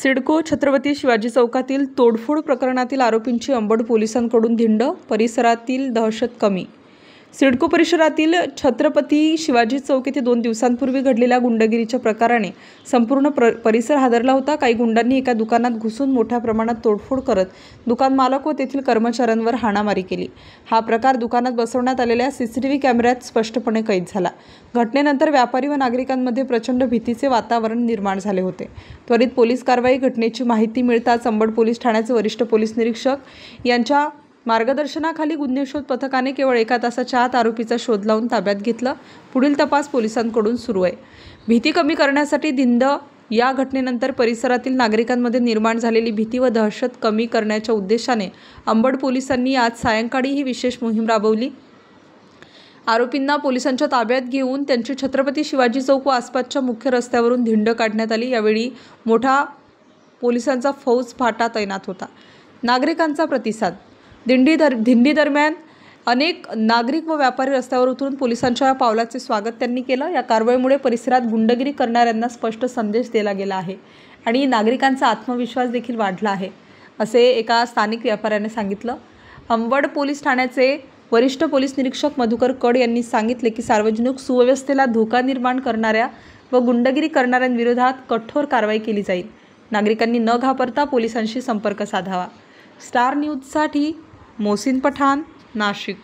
सिडको छत्रपती शिवाजी चौकातील तोडफोड प्रकरणातील आरोपींची अंबड पोलिसांकडून धिंड, परिसरातील दहशत कमी। सिडको परिसरातील छत्रपती शिवाजी चौक येथे 2 दिवसांपूर्वी घडलेल्या गुंडगिरीच्या प्रकाराने संपूर्ण परिसर हादरला होता। काही गुंडांनी एका दुकानात घुसून मोठ्या प्रमाणात तोडफोड करत दुकान मालक व तेथील कर्मचाऱ्यांवर हाणामारी केली। हा प्रकार दुकानात बसवण्यात आलेल्या सीसीटीव्ही कॅमेऱ्यात स्पष्टपणे कैद झाला। घटनेनंतर व्यापारी व नागरिकांमध्ये प्रचंड भीतीचे वातावरण निर्माण झाले होते। त्वरित पोलीस कारवाई घटनेची माहिती मिळताच अंबड पोलीस ठाण्याचे वरिष्ठ पोलीस निरीक्षक यांच्या मार्गदर्शनाखाली गुन्हे शोध पथकाने केवळ 1 तासाच्या आत आरोपीचा शोध लावून ताब्यात घेतलं। पुढील तपास पोलिसांकडून सुरू आहे। भीती कमी करण्यासाठी धिंड या घटनेनंतर परिसरातील नागरिकांमध्ये निर्माण झालेली भीती व दहशत कमी करण्याच्या उद्देशाने अंबड पोलिसांनी आज सायंकाळी ही विशेष मोहीम राबवली। आरोपींना पोलिसांच्या ताब्यात घेऊन त्यांची छत्रपती शिवाजी चौक व आसपासच्या मुख्य रस्त्यावरून धिंड काढण्यात आली। यावेळी मोठा पोलिसांचा फौज फाटा तैनात होता। नागरिकांचा प्रतिसाद। दिंडी दरम्यान अनेक नागरिक व व्यापारी रस्त्यावर उतरून पोलिसांच्या या पावलाचे स्वागत त्यांनी केलं। या कारवाईमुळे परिसरात गुंडगिरी करणाऱ्यांना स्पष्ट संदेश दिला गेला आहे आणि नागरिकांचा आत्मविश्वास देखील वाढला आहे, असे एका स्थानिक व्यापाऱ्याने सांगितलं। अंबड पोलीस ठाण्याचे वरिष्ठ पोलीस निरीक्षक मधुकर कड यांनी सांगितले की सार्वजनिक सुव्यवस्थेला धोका निर्माण करणाऱ्या व गुंडगिरी करणाऱ्यांविरोधात कठोर कारवाई केली जाईल। नागरिकांनी न घाबरता पोलिसांशी संपर्क साधावा। स्टार न्यूजसाठी मोहसिन पठाण, नाशिक।